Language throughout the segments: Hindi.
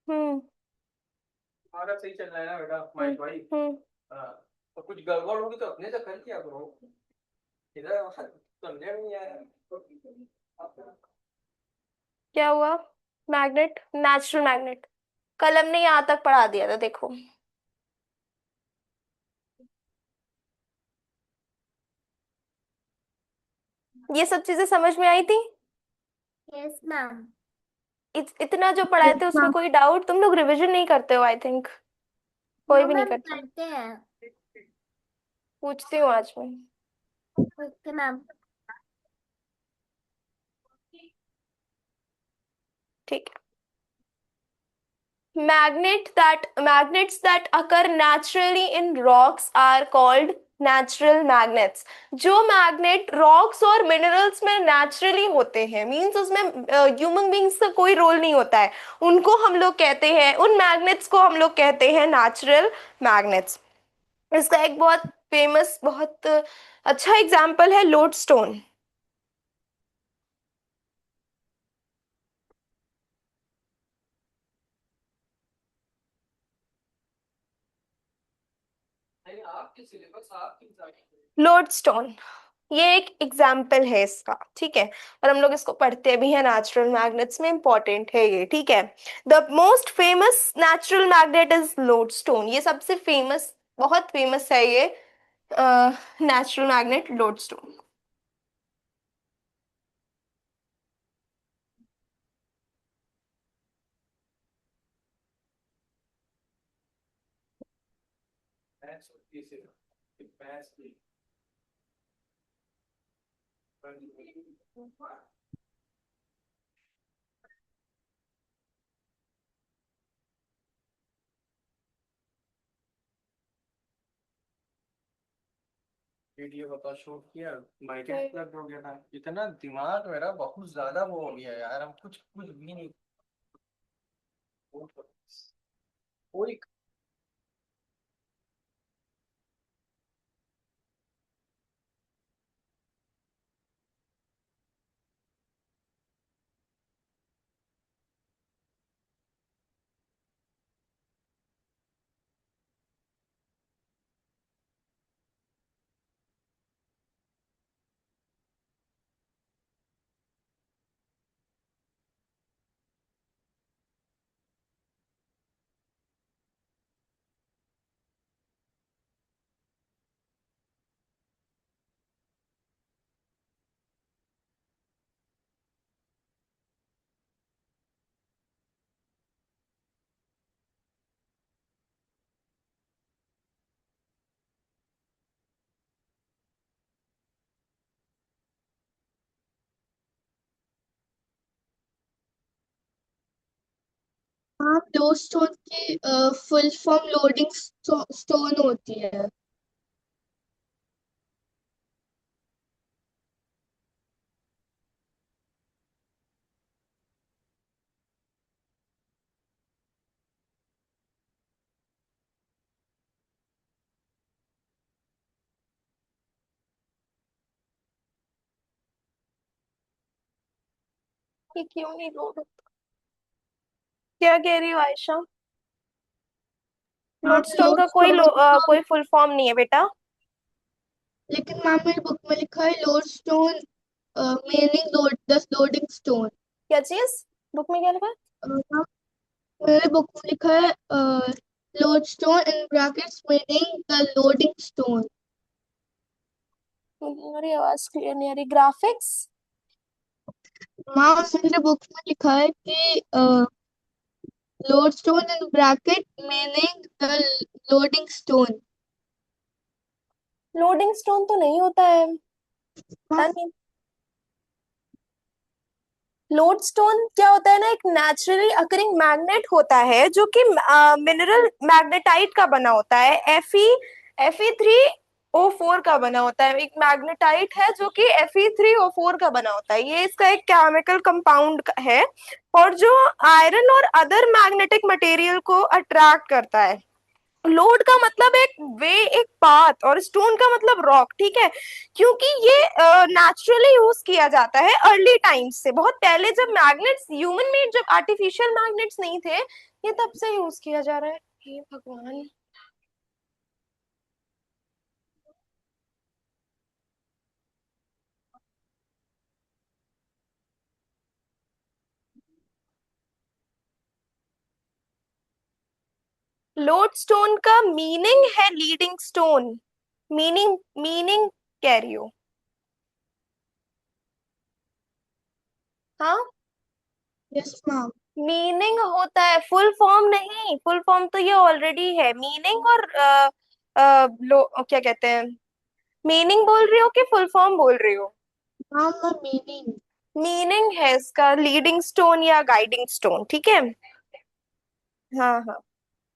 हम्म। हमारा सही चल रहा है ना बेटा हम्म। माइक भाई। हम्म। हाँ। तो कुछ गड़बड़ होगी तो अपने से कर किया करो। इधर समझे नहीं आया। क्या हुआ? Magnet, natural magnet. कल हमने यहाँ तक पढ़ा दिया था, देखो। ये सब चीजें समझ में आई थी? Yes ma'am. इतना जो पढ़ाए यस थे उसमें मैम। कोई डाउट? तुम लोग रिवीजन नहीं करते हो, आई थिंक। कोई नो भी नहीं मैम, करता। करते हैं। पूछती हूँ आज मैं। Okay ma'am. ठीक है। Magnets that occur naturally in rocks are called natural magnets. जो मैग्नेट रॉक्स और मिनरल्स में नेचुरली होते हैं, मींस उसमें ह्यूमन बींग्स का कोई रोल नहीं होता है, उनको हम लोग कहते हैं, उन मैग्नेट्स को हम लोग कहते हैं नेचुरल मैग्नेट्स। इसका एक बहुत फेमस, बहुत अच्छा एग्जाम्पल है लोडस्टोन। नहीं आपके सिलेबस आपके हिसाब से। लोडस्टोन, ये एक एग्जाम्पल है इसका, ठीक है। और हम लोग इसको पढ़ते भी हैं, नेचुरल मैग्नेट्स में इंपॉर्टेंट है ये, ठीक है। The most famous natural magnet is lodestone. ये सबसे फेमस, बहुत फेमस है ये नेचुरल मैग्नेट, लोडस्टोन। मैथ्स होती है सिर्फ मैथ्स की। वीडियो बता शूट किया। माइक प्लग हो गया था, इतना दिमाग मेरा बहुत ज्यादा वो हो गया यार, हम कुछ कुछ भी नहीं। कोई हाँ, दो स्टोन की फुल फॉर्म लोडिंग स्टोन होती है। ये क्यों नहीं लोड? क्या कह रही हो आयशा? मैम, लोडस्टोन का लोड स्टोन को, कोई फुल फॉर्म नहीं है बेटा। लेकिन मैम मेरी बुक में लिखा है load stone, meaning load the loading stone. क्या चीज? बुक में क्या लिखा है? मैम, मेरे बुक में लिखा है load stone in brackets meaning the loading stone. मेरी आवाज क्लियर नहीं आ रही। ग्राफिक्स? मैम, मेरे बुक में लिखा है कि load stone in bracket meaning the loading stone. Loading stone तो नहीं होता है, पता नहीं। लोडस्टोन क्या होता है ना, एक नेचुरली अकरिंग मैग्नेट होता है जो कि मिनरल मैग्नेटाइट का बना होता है। Fe3O4 का बना होता है। एक मैग्नेटाइट है जो कि Fe3O4 का बना होता है। ये इसका एक केमिकल कंपाउंड है, और जो आयरन और अदर मैग्नेटिक मटेरियल को अट्रैक्ट करता है। लोड का मतलब एक वे, एक पाथ, और स्टोन का मतलब रॉक, ठीक है। क्योंकि ये नेचुरली यूज किया जाता है अर्ली टाइम्स से, बहुत पहले, जब मैग्नेट्स ह्यूमन मेड, जब आर्टिफिशियल मैग्नेट्स नहीं थे, ये तब से यूज किया जा रहा है। हे भगवान। लोड स्टोन का मीनिंग है लीडिंग स्टोन। मीनिंग, मीनिंग कह रही हो? हाँ, यस मैम। मीनिंग होता है, फुल फॉर्म नहीं। फुल फॉर्म तो ये ऑलरेडी है। मीनिंग और क्या कहते हैं, मीनिंग बोल रही हो कि फुल फॉर्म बोल रही हो? मैम मैं मीनिंग। मीनिंग है इसका लीडिंग स्टोन या गाइडिंग स्टोन, ठीक है। हाँ हाँ,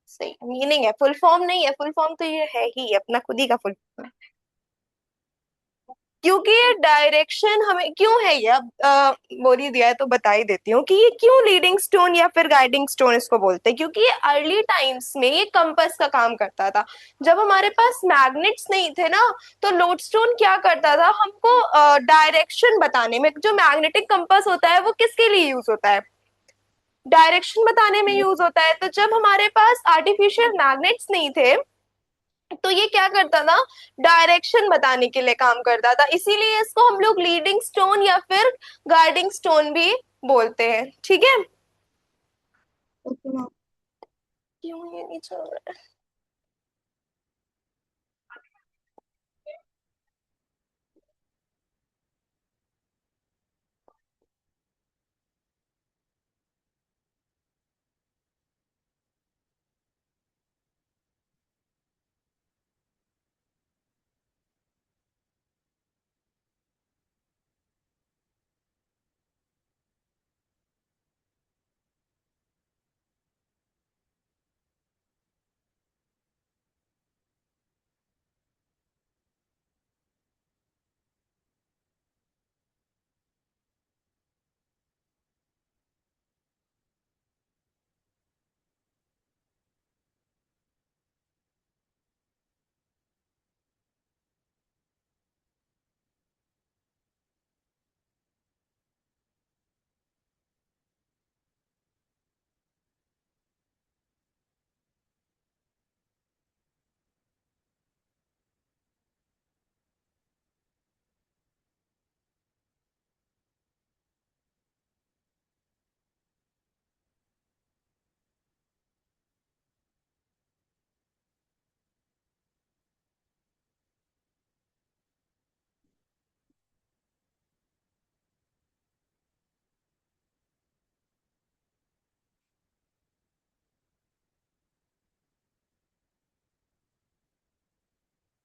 सही मीनिंग है, फुल फॉर्म नहीं है। फुल फॉर्म तो ये है ही अपना खुद ही का फुल। क्योंकि ये डायरेक्शन हमें क्यों है, ये अब बोल ही दिया है तो बता ही देती हूँ कि ये क्यों लीडिंग स्टोन या फिर गाइडिंग स्टोन इसको बोलते हैं। क्योंकि ये अर्ली टाइम्स में ये कंपास का काम करता था। जब हमारे पास मैग्नेट्स नहीं थे ना, तो लोडस्टोन क्या करता था, हमको डायरेक्शन बताने में, जो मैग्नेटिक कंपास होता है वो किसके लिए यूज होता है, डायरेक्शन बताने में यूज होता है। तो जब हमारे पास आर्टिफिशियल मैग्नेट्स नहीं थे, तो ये क्या करता था, डायरेक्शन बताने के लिए काम करता था। इसीलिए इसको हम लोग लीडिंग स्टोन या फिर गाइडिंग स्टोन भी बोलते हैं, ठीक है। Okay ma'am. क्यों ये नहीं चल रहा है?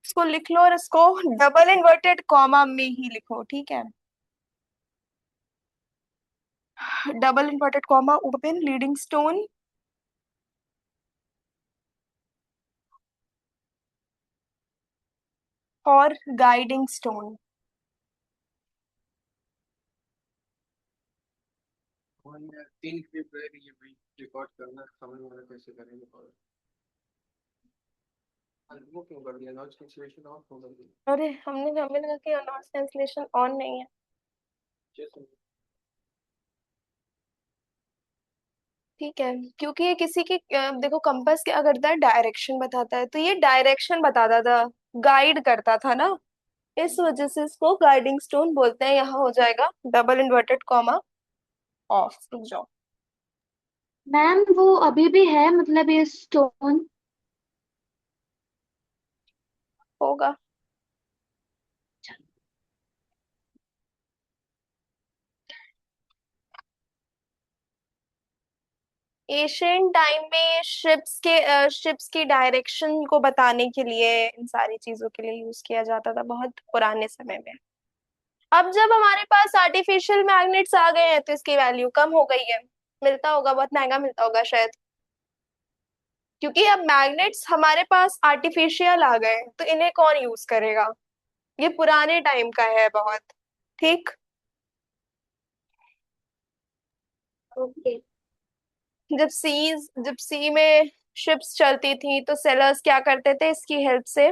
इसको लिख लो और इसको डबल इन्वर्टेड कॉमा में ही लिखो, ठीक है। Double inverted comma open leading stone और गाइडिंग स्टोन। और यार 3 फरवरी ये भाई रिकॉर्ड करना समझ में आ रहा है कैसे करेंगे। और वो क्यों कर दिया, नॉइज कैंसलेशन ऑफ हो गई। अरे हमने हमें लगा कि नॉइस कैंसलेशन ऑन नहीं है। जैसे ठीक है, क्योंकि ये किसी की देखो, कंपास क्या करता है, डायरेक्शन बताता है, तो ये डायरेक्शन बताता था, गाइड करता था ना। इस वजह से इसको गाइडिंग स्टोन बोलते हैं। यहाँ हो जाएगा डबल इन्वर्टेड कॉमा ऑफ, रुक जाओ। मैम वो अभी भी है, मतलब ये स्टोन। होगा। एशियन टाइम में शिप्स की डायरेक्शन को बताने के लिए, इन सारी चीजों के लिए यूज किया जाता था बहुत पुराने समय में। अब जब हमारे पास आर्टिफिशियल मैग्नेट्स आ गए हैं, तो इसकी वैल्यू कम हो गई है। मिलता होगा, बहुत महंगा मिलता होगा शायद। क्योंकि अब मैग्नेट्स हमारे पास आर्टिफिशियल आ गए हैं, तो इन्हें कौन यूज करेगा, ये पुराने टाइम का है बहुत, ठीक। ओके। जब सी में शिप्स चलती थी तो सेलर्स क्या करते थे, इसकी हेल्प से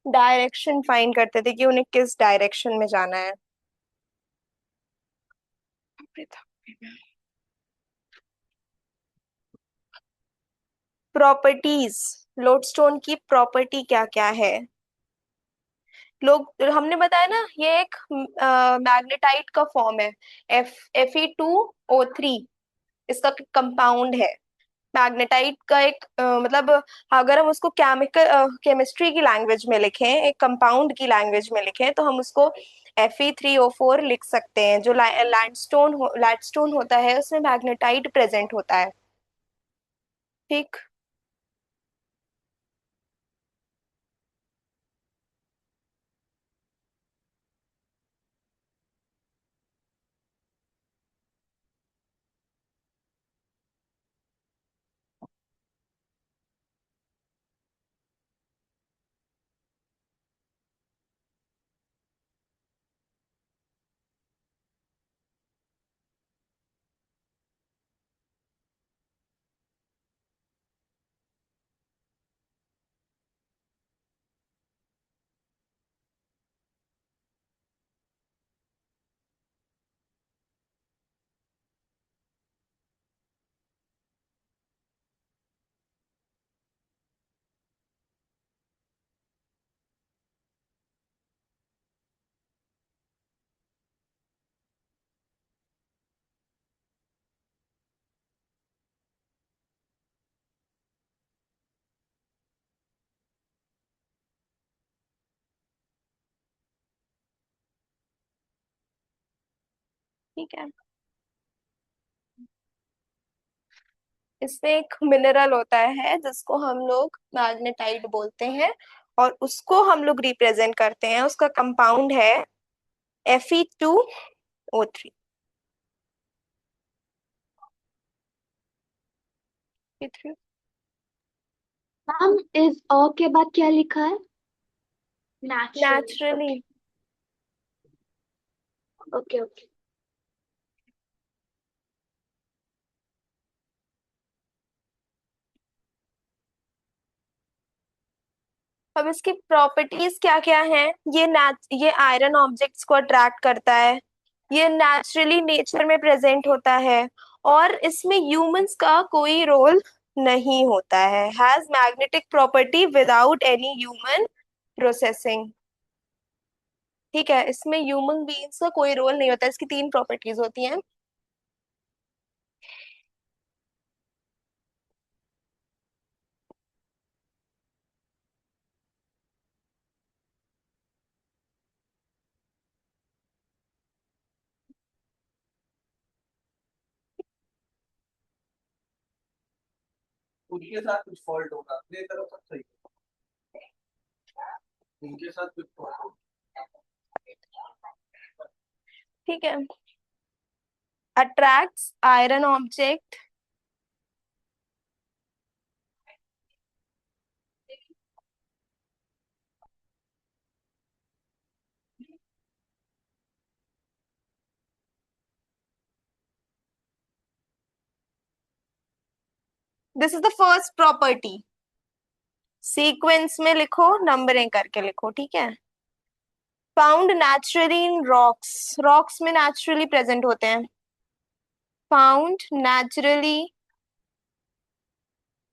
डायरेक्शन फाइंड करते थे कि उन्हें किस डायरेक्शन में जाना है। प्रॉपर्टीज, लोडस्टोन की प्रॉपर्टी क्या क्या है? लोग, हमने बताया ना ये एक मैग्नेटाइट का फॉर्म है, Fe2O3 इसका कंपाउंड है। मैग्नेटाइट का एक मतलब अगर हम उसको केमिस्ट्री की लैंग्वेज में लिखें, एक कंपाउंड की लैंग्वेज में लिखें, तो हम उसको Fe3O4 लिख सकते हैं। जो लैंडस्टोन होता है उसमें मैग्नेटाइट प्रेजेंट होता है। ठीक। ठीक है, इसमें एक मिनरल होता है जिसको हम लोग मैग्नेटाइट बोलते हैं, और उसको हम लोग रिप्रेजेंट करते हैं, उसका कंपाउंड है Fe2O3। मैम इस अ के बाद क्या लिखा है? नेचुरली। नेचुरली। Okay okay. अब इसकी प्रॉपर्टीज क्या क्या हैं? ये आयरन ऑब्जेक्ट्स को अट्रैक्ट करता है, ये नेचुरली नेचर में प्रेजेंट होता है, और इसमें ह्यूमंस का कोई रोल नहीं होता है। Has magnetic property without any human processing. ठीक है, इसमें ह्यूमन बीइंग्स का कोई रोल नहीं होता, इसकी तीन प्रॉपर्टीज होती हैं। उनके साथ कुछ फॉल्ट होगा, अपने तरफ सब सही है, उनके साथ कुछ फॉल्ट होगा। ठीक है, attracts iron object this is the first property. Sequence में लिखो, नंबरिंग करके लिखो, ठीक है। Found naturally in rocks, rocks में नेचुरली प्रेजेंट होते हैं। फाउंड नेचुरली,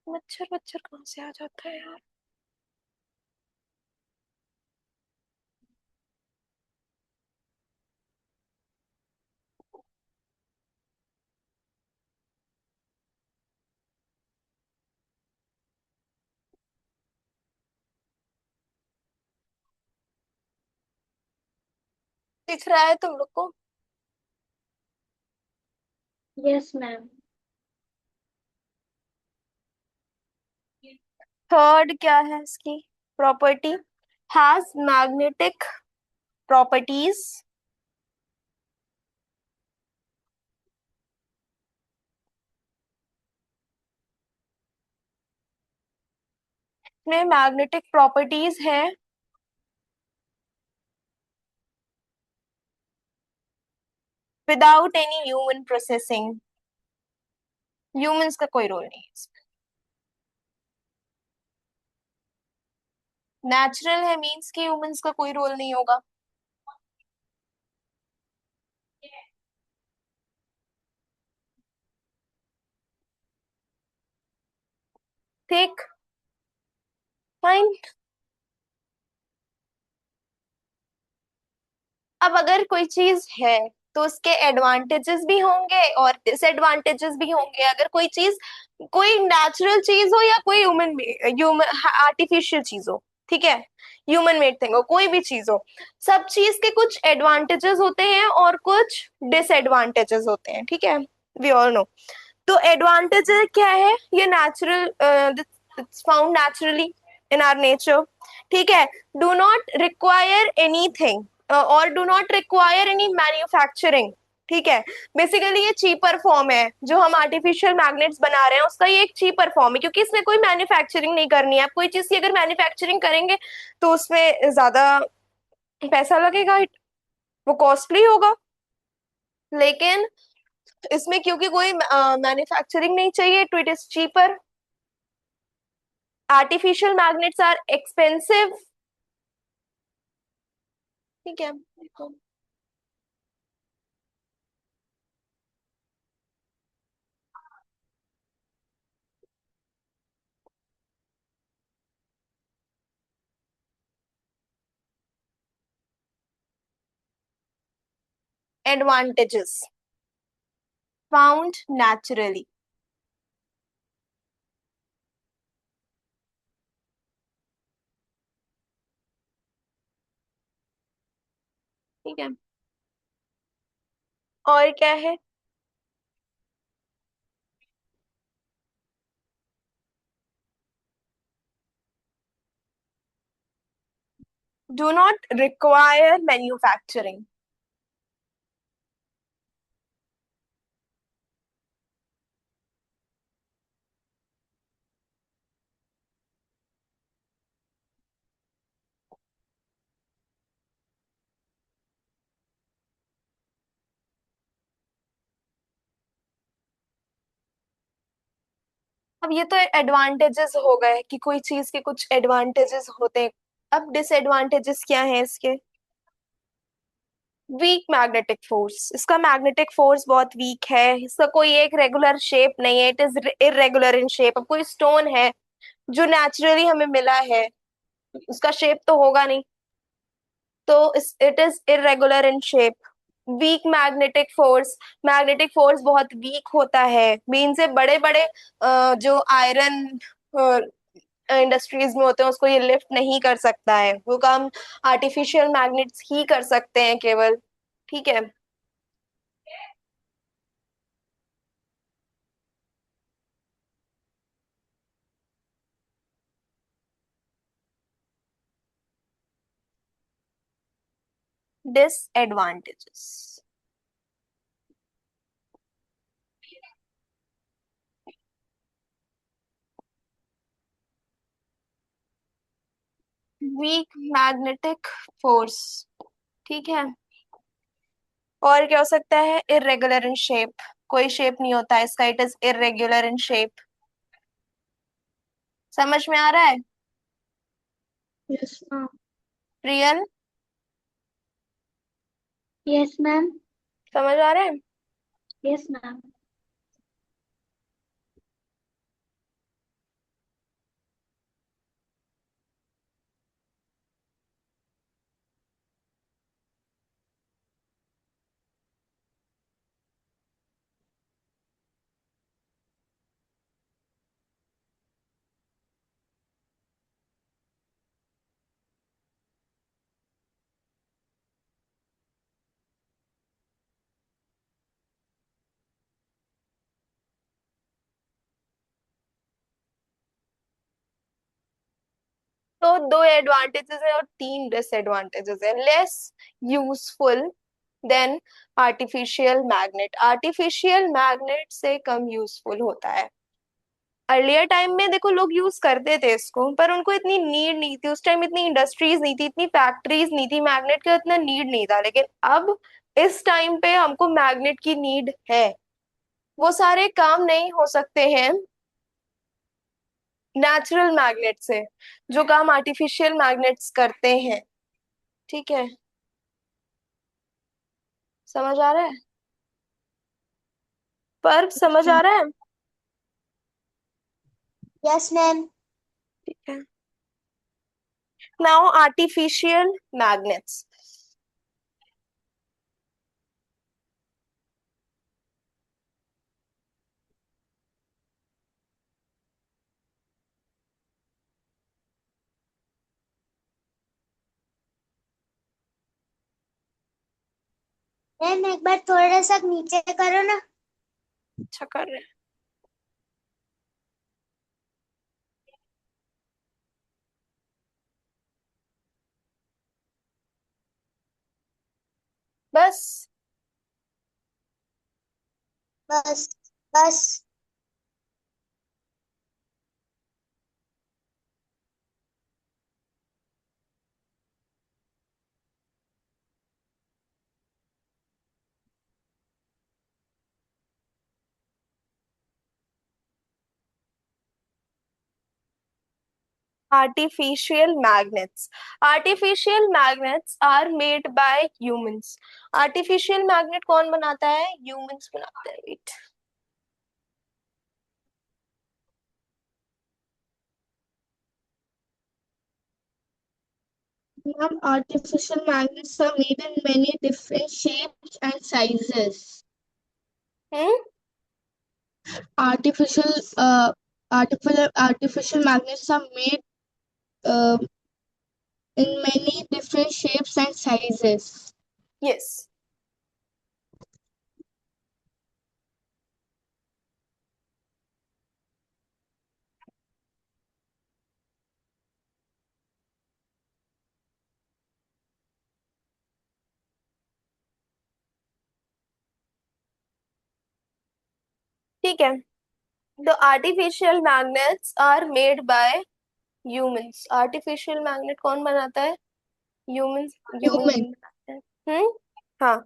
मच्छर मच्छर कहाँ से आ जाता है यार? दिख रहा है तुम लोग को? Yes ma'am. थर्ड क्या है इसकी प्रॉपर्टी? हैज मैग्नेटिक प्रॉपर्टीज में मैग्नेटिक प्रॉपर्टीज है without any human processing. Humans का कोई रोल नहीं है इसमें। नेचुरल है मींस कि ह्यूमंस का कोई रोल नहीं होगा। ठीक, फाइन। अब अगर कोई चीज है तो उसके एडवांटेजेस भी होंगे और डिसएडवांटेजेस भी होंगे। अगर कोई चीज, कोई नेचुरल चीज हो या कोई ह्यूमन आर्टिफिशियल चीज हो, ठीक है, ह्यूमन मेड थिंग हो, कोई भी चीज हो, सब चीज के कुछ एडवांटेजेस होते हैं और कुछ डिसएडवांटेजेस होते हैं, ठीक है, वी ऑल नो। तो एडवांटेज क्या है, ये natural, it's found naturally in our nature, ठीक है, डू नॉट रिक्वायर एनीथिंग और do not require any manufacturing, ठीक है। बेसिकली ये चीपर फॉर्म है, जो हम आर्टिफिशियल मैग्नेट्स बना रहे हैं उसका ये एक चीपर फॉर्म है, क्योंकि इसमें कोई मैन्युफैक्चरिंग नहीं करनी है। आप कोई चीज की अगर मैन्युफैक्चरिंग करेंगे तो उसमें ज्यादा पैसा लगेगा, वो कॉस्टली होगा। लेकिन इसमें क्योंकि कोई मैन्युफैक्चरिंग नहीं चाहिए, तो it is cheaper. Artificial magnets are expensive, ठीक है। एडवांटेजेस फाउंड नेचुरली, ठीक है। और क्या है, डू नॉट रिक्वायर मैन्युफैक्चरिंग। अब ये तो एडवांटेजेस हो गए कि कोई चीज के कुछ एडवांटेजेस होते हैं। अब डिसएडवांटेजेस क्या है इसके, वीक मैग्नेटिक फोर्स, इसका मैग्नेटिक फोर्स बहुत वीक है, इसका कोई एक रेगुलर शेप नहीं है, it is irregular in shape. अब कोई स्टोन है जो नेचुरली हमें मिला है, उसका शेप तो होगा नहीं, तो it is irregular in shape. Weak magnetic force, magnetic force बहुत वीक होता है, मीन से बड़े बड़े जो आयरन इंडस्ट्रीज में होते हैं उसको ये लिफ्ट नहीं कर सकता है, वो काम आर्टिफिशियल मैग्नेट्स ही कर सकते हैं केवल, ठीक है। डिसएडवांटेजेस, वीक मैग्नेटिक फोर्स, ठीक है। और क्या हो सकता है, इरेगुलर इन शेप, कोई शेप नहीं होता है इसका, it is irregular in shape. समझ में आ रहा है, yes ma'am. Real, yes ma'am. समझ आ रहा है। Yes ma'am. तो दो एडवांटेजेस है और तीन डिसएडवांटेजेस है। Less useful than artificial magnet, artificial magnet से कम यूजफुल होता है। अर्लियर टाइम में देखो लोग यूज करते थे इसको, पर उनको इतनी नीड नहीं थी उस टाइम, इतनी इंडस्ट्रीज नहीं थी, इतनी फैक्ट्रीज नहीं थी, मैग्नेट का इतना नीड नहीं था। लेकिन अब इस टाइम पे हमको मैग्नेट की नीड है, वो सारे काम नहीं हो सकते हैं नेचुरल मैग्नेट से, जो काम आर्टिफिशियल मैग्नेट्स करते हैं। ठीक है, समझ आ रहा है? पर समझ आ रहा है? Yes ma'am. ठीक है। Now artificial magnets. मैम एक बार थोड़ा सा नीचे करो ना। अच्छा कर रहे हैं। बस। बस। बस। Artificial magnets. Artificial magnets are made by humans. Artificial magnet कौन बनाता है? Humans बनाते हैं। Wait. Ma'am, artificial magnets are made in many different shapes and sizes. Hmm Artificial, artificial magnets are made uh, in many different shapes and sizes. Yes. ठीक है। The artificial magnets are made by humans. Artificial magnet कौन बनाता है? Humans। Humans Human. बनाते हैं। हाँ।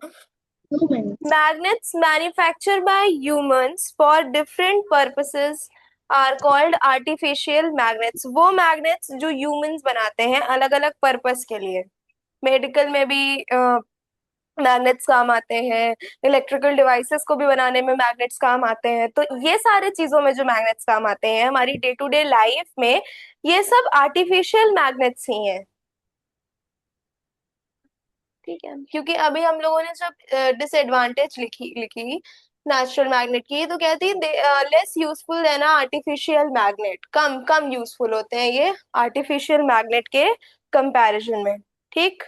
Humans. Magnets manufactured by humans for different purposes are called artificial magnets. वो magnets जो humans बनाते हैं अलग अलग पर्पस के लिए। मेडिकल में भी मैग्नेट्स काम आते हैं, इलेक्ट्रिकल डिवाइसेस को भी बनाने में मैग्नेट्स काम आते हैं। तो ये सारे चीजों में जो मैग्नेट्स काम आते हैं हमारी डे टू डे लाइफ में, ये सब आर्टिफिशियल मैग्नेट्स ही हैं। ठीक है, क्योंकि अभी हम लोगों ने जब डिसएडवांटेज लिखी लिखी नेचुरल मैग्नेट की, तो कहती है less useful than artificial magnet. कम कम यूजफुल होते हैं ये आर्टिफिशियल मैग्नेट के कंपैरिजन में। ठीक।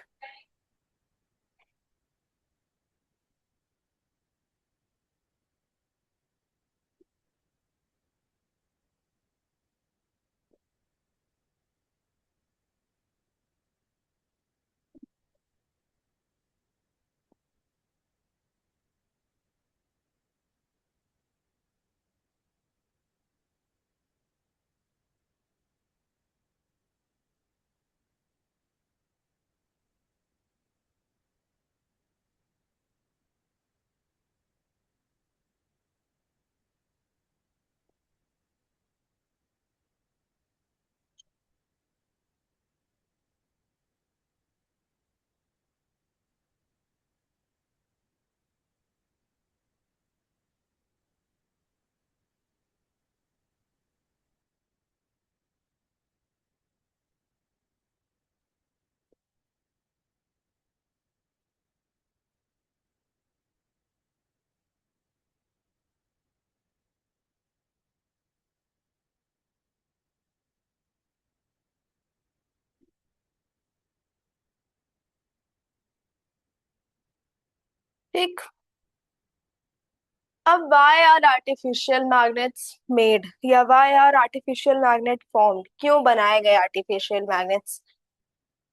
ठीक। अब why are artificial magnets made, या why are artificial magnet formed? क्यों बनाए गए artificial magnets?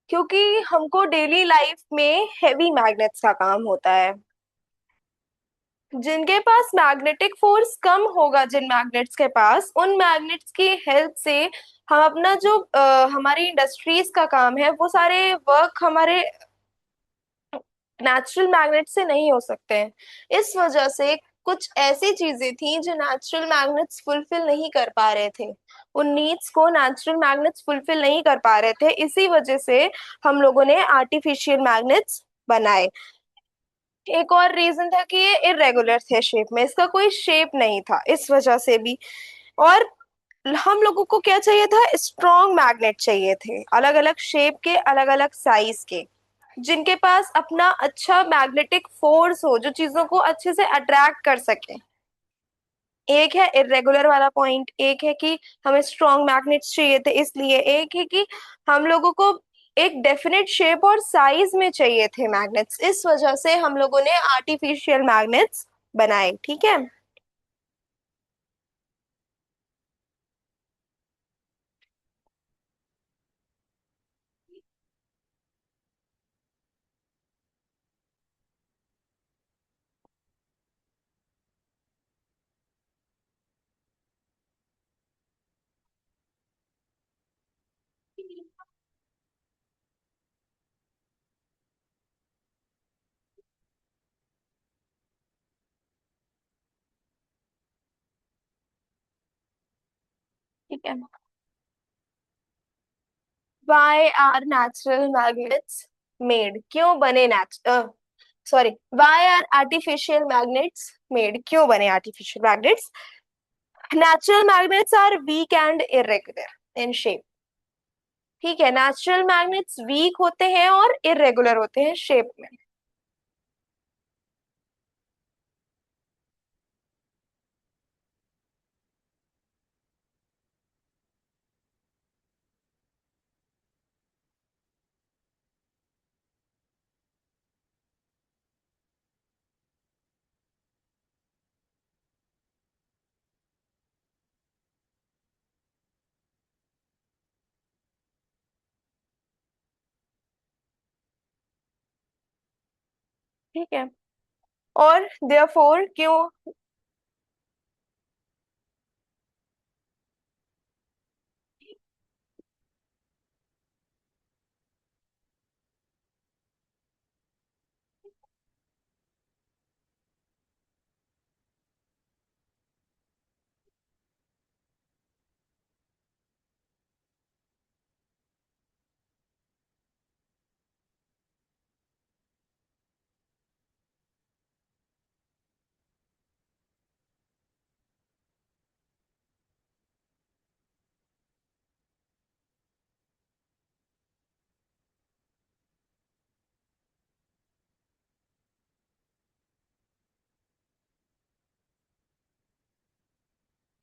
क्योंकि हमको डेली लाइफ में हेवी मैग्नेट्स का काम होता है। जिनके पास मैग्नेटिक फोर्स कम होगा, जिन मैग्नेट्स के पास, उन मैग्नेट्स की हेल्प से हम अपना जो हमारी इंडस्ट्रीज का काम है वो सारे वर्क हमारे नेचुरल मैग्नेट से नहीं हो सकते हैं। इस वजह से कुछ ऐसी चीजें थी जो नेचुरल मैग्नेट्स फुलफिल नहीं कर पा रहे थे, उन नीड्स को नेचुरल मैग्नेट्स फुलफिल नहीं कर पा रहे थे, इसी वजह से हम लोगों ने आर्टिफिशियल मैग्नेट्स बनाए। एक और रीजन था कि ये इरेगुलर थे शेप में, इसका कोई शेप नहीं था, इस वजह से भी। और हम लोगों को क्या चाहिए था, स्ट्रॉन्ग मैग्नेट चाहिए थे, अलग अलग शेप के, अलग अलग साइज के, जिनके पास अपना अच्छा मैग्नेटिक फोर्स हो, जो चीजों को अच्छे से अट्रैक्ट कर सके। एक है इरेगुलर वाला पॉइंट, एक है कि हमें स्ट्रॉन्ग मैग्नेट्स चाहिए थे, इसलिए एक है कि हम लोगों को एक डेफिनेट शेप और साइज में चाहिए थे मैग्नेट्स, इस वजह से हम लोगों ने आर्टिफिशियल मैग्नेट्स बनाए। ठीक है। ठीक है। Why are natural magnets made? क्यों बने sorry, why are artificial magnets made? क्यों बने artificial magnets? Natural magnets are weak and irregular in shape. ठीक है, नेचुरल मैग्नेट्स वीक होते हैं और इरेगुलर होते हैं शेप में। ठीक है। और therefore क्यों,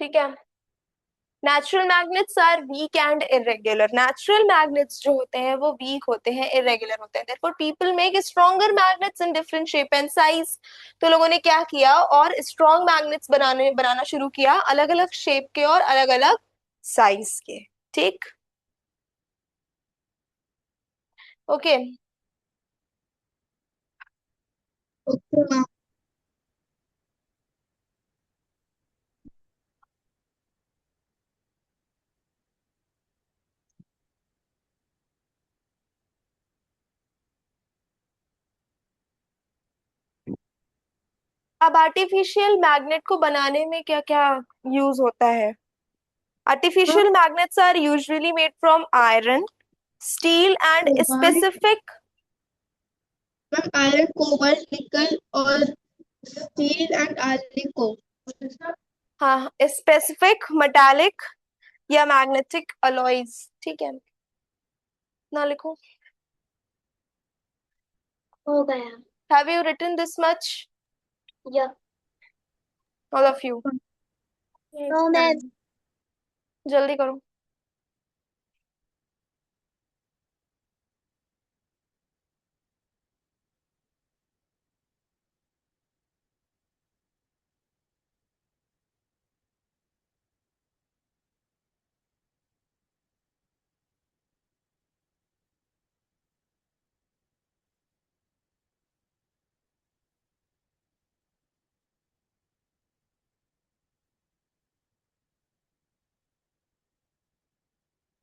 ठीक है, natural magnets are weak and irregular. Natural magnets जो होते हैं वो वीक होते हैं, इरेगुलर होते हैं, therefore people make stronger magnets in different shape and size। तो लोगों ने क्या किया, और स्ट्रॉन्ग मैग्नेट्स बनाना शुरू किया, अलग अलग शेप के और अलग अलग साइज के। ठीक। ओके। Okay ma'am. अब आर्टिफिशियल मैग्नेट को बनाने में क्या क्या यूज होता है। Ma'am artificial magnets are usually made from iron, steel and cobalt, specific. Ma'am iron, cobalt, nickel और स्टील एंड आयरन को। हाँ, स्पेसिफिक मेटालिक या मैग्नेटिक अलॉयज। ठीक है, ना लिखो। हो गया। Have you written this much, या all of you? No ma'am. जल्दी करो।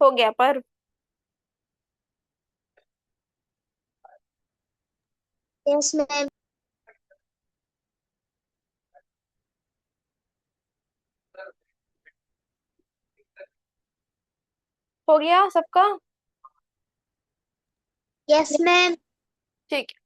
हो गया पर। Yes ma'am. हो गया सबका? Yes ma'am. ठीक है।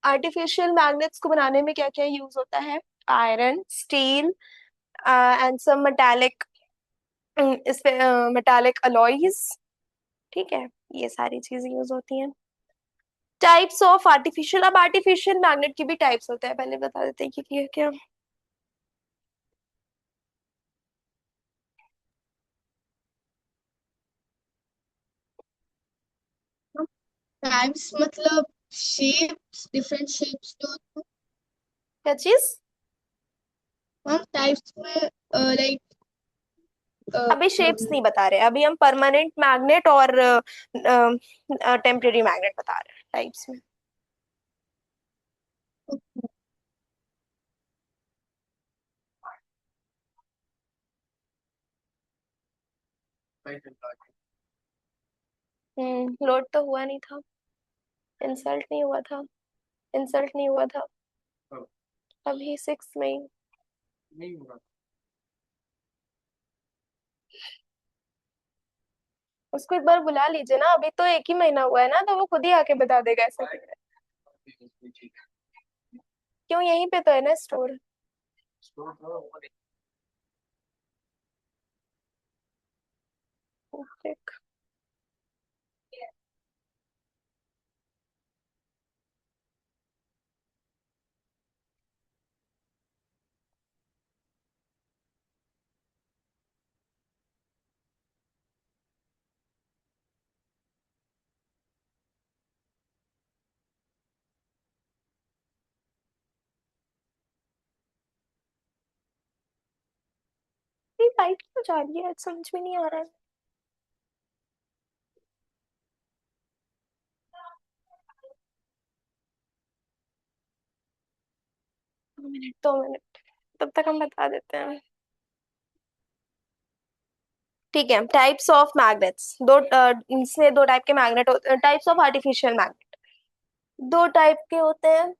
आर्टिफिशियल मैग्नेट्स को बनाने में क्या क्या यूज होता है? Iron, steel and some metallic, इस पे मेटालिक अलॉयज। ठीक है, ये सारी चीजें यूज होती हैं। टाइप्स ऑफ आर्टिफिशियल, अब आर्टिफिशियल मैग्नेट की भी टाइप्स होते हैं, पहले बता देते हैं कि क्या क्या। टाइप्स मतलब शेप्स, डिफरेंट शेप्स जो होते क्या चीज? हैं। हम टाइप्स में लाइक अभी शेप्स नहीं बता रहे, अभी हम परमानेंट मैग्नेट और टेम्परेरी मैग्नेट बता रहे हैं टाइप्स में। लोड तो हुआ नहीं था, इंसल्ट नहीं हुआ था, इंसल्ट नहीं हुआ था। हाँ। अभी 6 मई। नहीं होगा। उसको एक बार बुला लीजिए ना, अभी तो 1 ही महीना हुआ है ना, तो वो खुद ही आके बता देगा ऐसा क्यों है। ठीक है। क्यों, यहीं पे तो है ना स्टोर। स्टोर तो ऊपर देख, ये लाइट क्यों जा रही है, समझ में नहीं आ रहा है। 2 मिनट, 2 मिनट, तब तक हम बता देते हैं। ठीक है, टाइप्स ऑफ मैग्नेट्स, इसमें 2 टाइप के मैग्नेट होते हैं, types of artificial magnet 2 type के होते हैं।